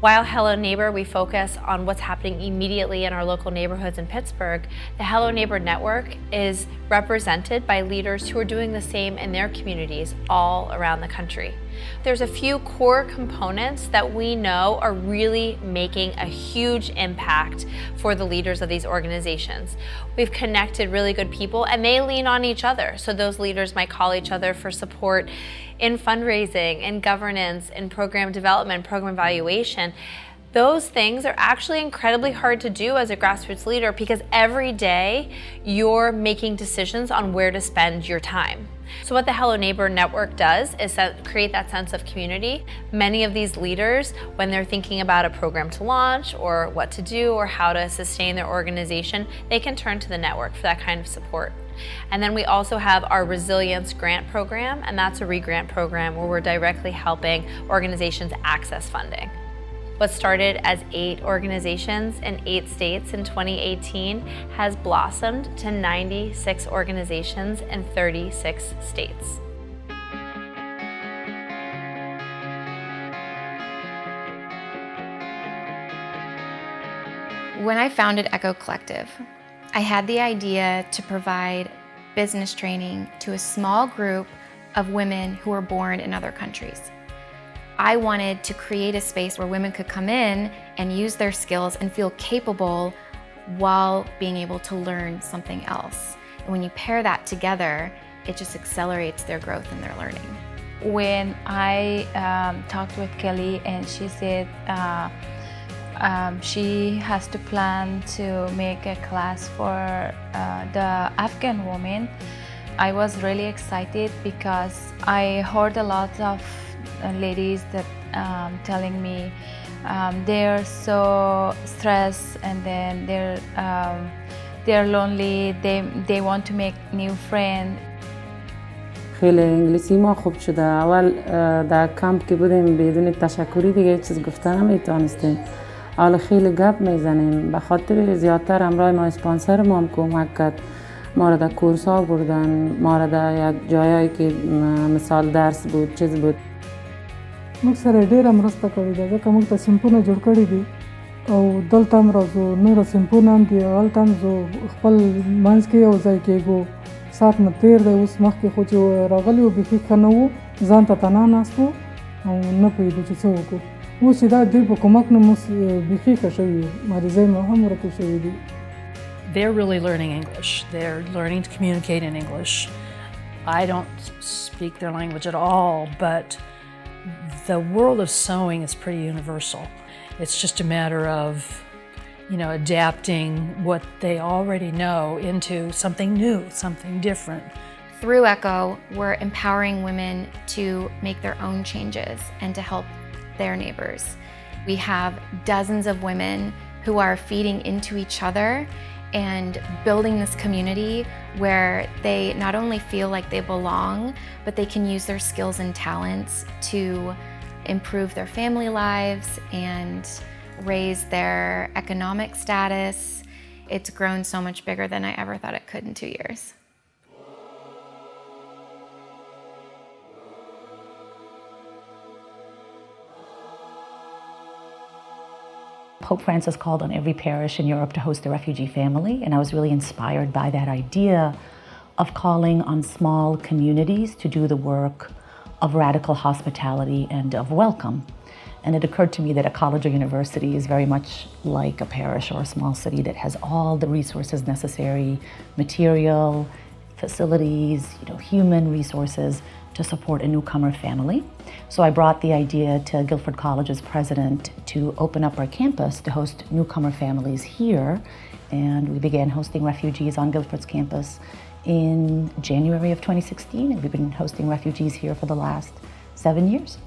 While Hello Neighbor, we focus on what's happening immediately in our local neighborhoods in Pittsburgh, the Hello Neighbor Network is represented by leaders who are doing the same in their communities all around the country. There's a few core components that we know are really making a huge impact for the leaders of these organizations. We've connected really good people and they lean on each other. So those leaders might call each other for support in fundraising, in governance, in program development, program evaluation. Those things are actually incredibly hard to do as a grassroots leader because every day you're making decisions on where to spend your time. So what the Hello Neighbor Network does is create that sense of community. Many of these leaders, when they're thinking about a program to launch or what to do or how to sustain their organization, they can turn to the network for that kind of support. And then we also have our Resilience Grant Program, and that's a re-grant program where we're directly helping organizations access funding. What started as 8 organizations in 8 states in 2018 has blossomed to 96 organizations in 36 states. When I founded Echo Collective, I had the idea to provide business training to a small group of women who were born in other countries. I wanted to create a space where women could come in and use their skills and feel capable while being able to learn something else. And when you pair that together, it just accelerates their growth and their learning. When I talked with Kelly and she said she has to plan to make a class for the Afghan women, I was really excited because I heard a lot of ladies that telling me they're so stressed and then they're lonely, they want to make new friends. خیلی انگلیسی ما خوب شده. اول در کمپ که بودیم بدون تشکری دیگه چیز گفتن نمیتونستیم. حالا خیلی گپ میزنیم. به خاطر زیادتر همراه ما اسپانسر ما هم کمک کرد. ما را در کورس ها بردن، ما را در یک جایایی که مثال درس بود، چیز بود. موږ سره ډیره مرسته کړې ده ځکه موږ ته سیمپونه جوړ کړي دي او دلته هم راځو نور سیمپونه هم دي هلته هم زه خپل منځ کې یو ځای کېږو ساعت نه تېر دی اوس مخکې خو چې راغلي وو بیخي ښه نه وو ځان ته تنها ناست وو او نه پوهېدو چې څه وکړو اوس چې دا دوی په کومک نه اوس بیخي ښه شوي یو مریضۍ مو هم ورکې شوي دي. They're really learning English. They're learning to communicate in English. I don't speak their language at all, but the world of sewing is pretty universal. It's just a matter of, adapting what they already know into something new, something different. Through Echo, we're empowering women to make their own changes and to help their neighbors. We have dozens of women who are feeding into each other and building this community where they not only feel like they belong, but they can use their skills and talents to improve their family lives and raise their economic status. It's grown so much bigger than I ever thought it could in 2 years. Pope Francis called on every parish in Europe to host a refugee family, and I was really inspired by that idea of calling on small communities to do the work of radical hospitality and of welcome. And it occurred to me that a college or university is very much like a parish or a small city that has all the resources necessary, material, facilities, human resources to support a newcomer family. So I brought the idea to Guilford College's president to open up our campus to host newcomer families here. And we began hosting refugees on Guilford's campus in January of 2016. And we've been hosting refugees here for the last 7 years.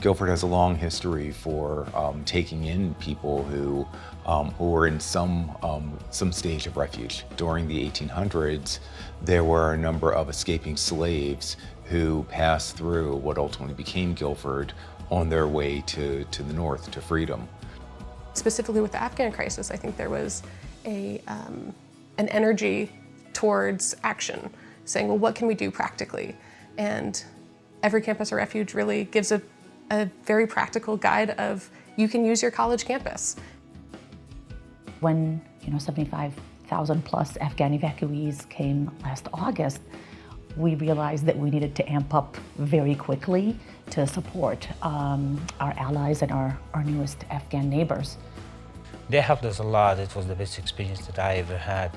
Guilford has a long history for taking in people who were in some stage of refuge. During the 1800s, there were a number of escaping slaves who passed through what ultimately became Guilford on their way to the north, to freedom. Specifically with the Afghan crisis, I think there was an energy towards action, saying, well, what can we do practically? And every campus or refuge really gives a a very practical guide of you can use your college campus. When 75,000 plus Afghan evacuees came last August, we realized that we needed to amp up very quickly to support our allies and our newest Afghan neighbors. They helped us a lot. It was the best experience that I ever had,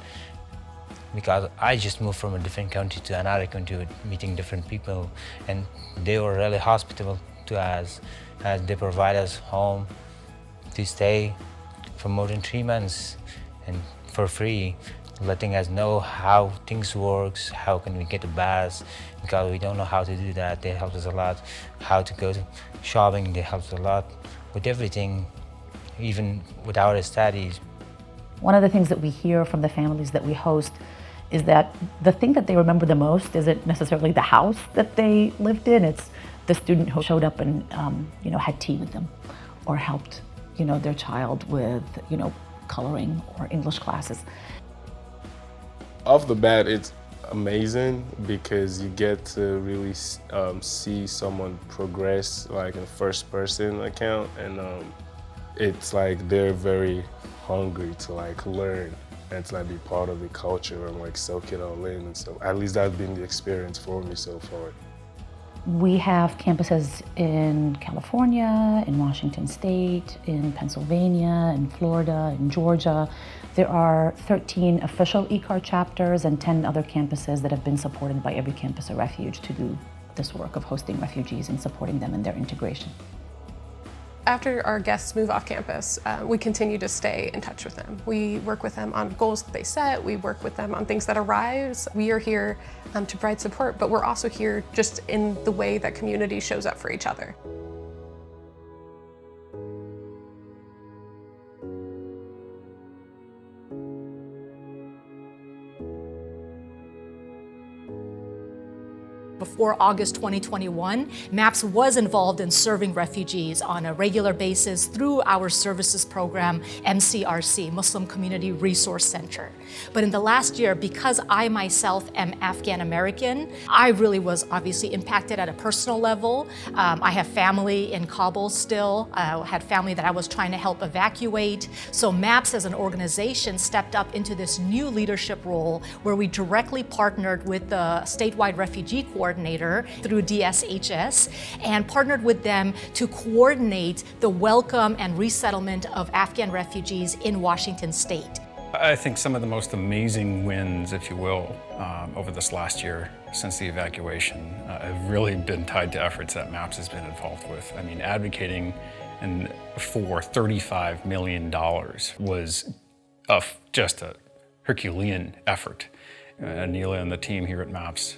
because I just moved from a different country to another country, meeting different people, and they were really hospitable to us, as they provide us home to stay for more than 3 months and for free, letting us know how things works, how can we get a bus, because we don't know how to do that. They helped us a lot. How to go to shopping, they helped us a lot with everything, even with our studies. One of the things that we hear from the families that we host is that the thing that they remember the most isn't necessarily the house that they lived in. It's the student who showed up and had tea with them, or helped their child with coloring or English classes. Off the bat, it's amazing because you get to really see someone progress, like in first person account, and it's like they're very hungry to like learn and to like be part of the culture and like soak it all in. And so at least that's been the experience for me so far. We have campuses in California, in Washington State, in Pennsylvania, in Florida, in Georgia. There are 13 official ECAR chapters and 10 other campuses that have been supported by every campus of Refuge to do this work of hosting refugees and supporting them in their integration. After our guests move off campus, we continue to stay in touch with them. We work with them on goals that they set. We work with them on things that arise. We are here to provide support, but we're also here just in the way that community shows up for each other. Before August 2021, MAPS was involved in serving refugees on a regular basis through our services program, MCRC, Muslim Community Resource Center. But in the last year, because I myself am Afghan American, I really was obviously impacted at a personal level. I have family in Kabul still. I had family that I was trying to help evacuate. So MAPS as an organization stepped up into this new leadership role where we directly partnered with the statewide refugee coordinator through DSHS and partnered with them to coordinate the welcome and resettlement of Afghan refugees in Washington State. I think some of the most amazing wins, if you will, over this last year since the evacuation have really been tied to efforts that MAPS has been involved with. I mean, advocating for $35 million was just a Herculean effort. Anelia and the team here at MAPS,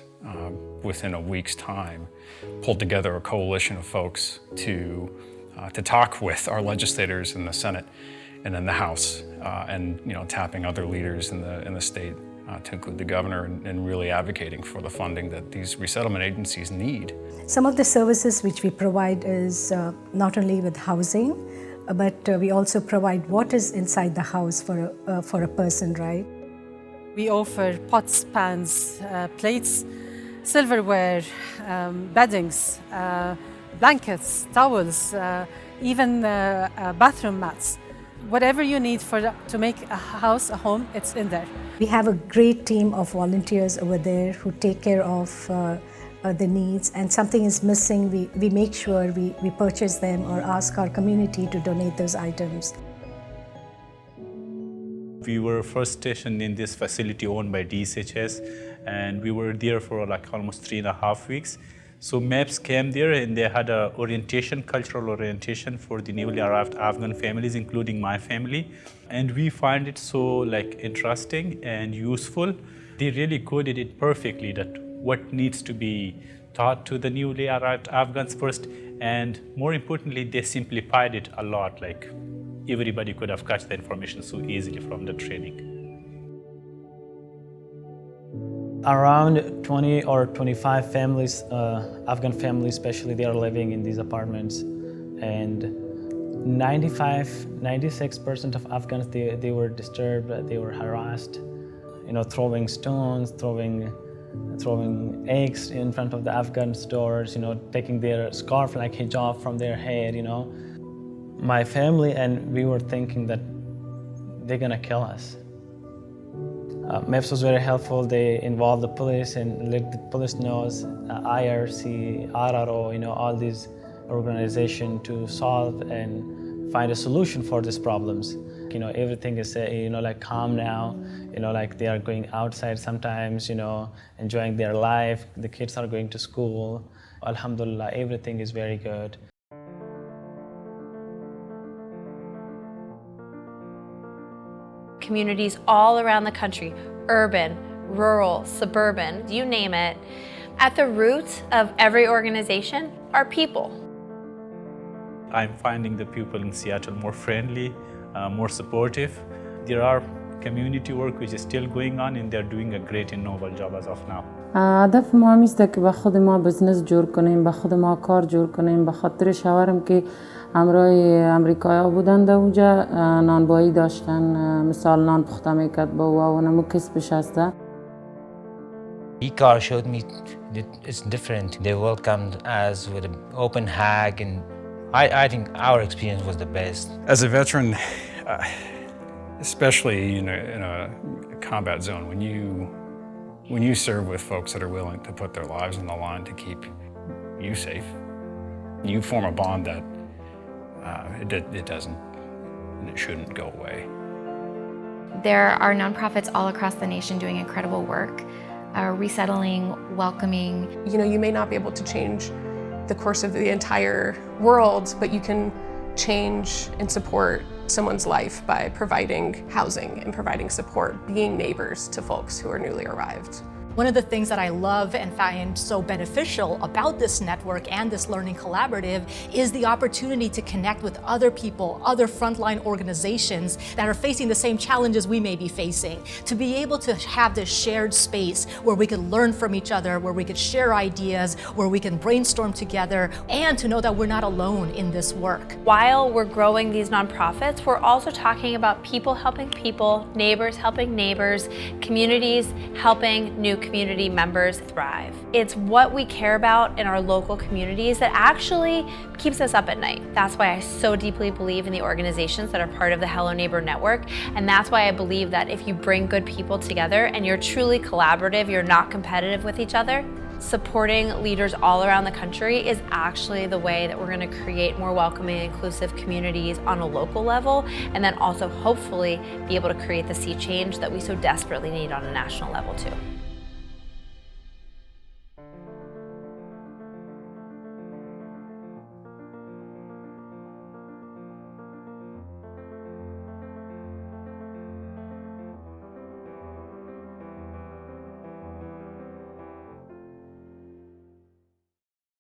within a week's time, pulled together a coalition of folks to talk with our legislators in the Senate and in the House, and tapping other leaders in the state, to include the governor, and really advocating for the funding that these resettlement agencies need. Some of the services which we provide is not only with housing, but we also provide what is inside the house for a person, right? We offer pots, pans, plates, silverware, beddings, blankets, towels, even bathroom mats. Whatever you need to make a house a home, it's in there. We have a great team of volunteers over there who take care of the needs, and something is missing, we make sure we purchase them or ask our community to donate those items. We were first stationed in this facility owned by DSHS, and we were there for like almost 3.5 weeks. So MAPS came there and they had a cultural orientation for the newly arrived Afghan families, including my family. And we find it so interesting and useful. They really coded it perfectly, that what needs to be taught to the newly arrived Afghans first, and more importantly, they simplified it a lot. Like everybody could have catch the information so easily from the training. Around 20 or 25 families, Afghan families especially, they are living in these apartments, and 96% of Afghans, they were disturbed, they were harassed, throwing stones, throwing throwing eggs in front of the Afghan stores, taking their scarf like hijab from their head, My family and we were thinking that they're gonna kill us. MEPS was very helpful. They involved the police and let the police know, IRC, RRO, all these organizations to solve and find a solution for these problems. Everything is, calm now. They are going outside sometimes, enjoying their life. The kids are going to school. Alhamdulillah, everything is very good. Communities all around the country, urban, rural, suburban, you name it. At the root of every organization are people. I'm finding the people in Seattle more friendly, more supportive. There are community work which is still going on and they're doing a great and noble job as of now. هدف ما میسته که با خود ما بزنس جور کنیم، با خود ما کار جور کنیم. به خاطر شوهرم که همراه امریکایی بودند اونجا نانبایی داشتن، مثال نان پخته میکرد با و نمو کسبش هسته. E-car showed me that it's different. They welcomed us with an open hug, and I think our experience was the best. As a veteran, especially in a combat zone, when you serve with folks that are willing to put their lives on the line to keep you safe, you form a bond that it doesn't and it shouldn't go away. There are nonprofits all across the nation doing incredible work, resettling, welcoming. You may not be able to change the course of the entire world, but you can change and support someone's life by providing housing and providing support, being neighbors to folks who are newly arrived. One of the things that I love and find so beneficial about this network and this learning collaborative is the opportunity to connect with other people, other frontline organizations that are facing the same challenges we may be facing. To be able to have this shared space where we could learn from each other, where we could share ideas, where we can brainstorm together, and to know that we're not alone in this work. While we're growing these nonprofits, we're also talking about people helping people, neighbors helping neighbors, communities helping new community members thrive. It's what we care about in our local communities that actually keeps us up at night. That's why I so deeply believe in the organizations that are part of the Hello Neighbor Network, and that's why I believe that if you bring good people together and you're truly collaborative, you're not competitive with each other, supporting leaders all around the country is actually the way that we're going to create more welcoming, inclusive communities on a local level, and then also hopefully be able to create the sea change that we so desperately need on a national level too.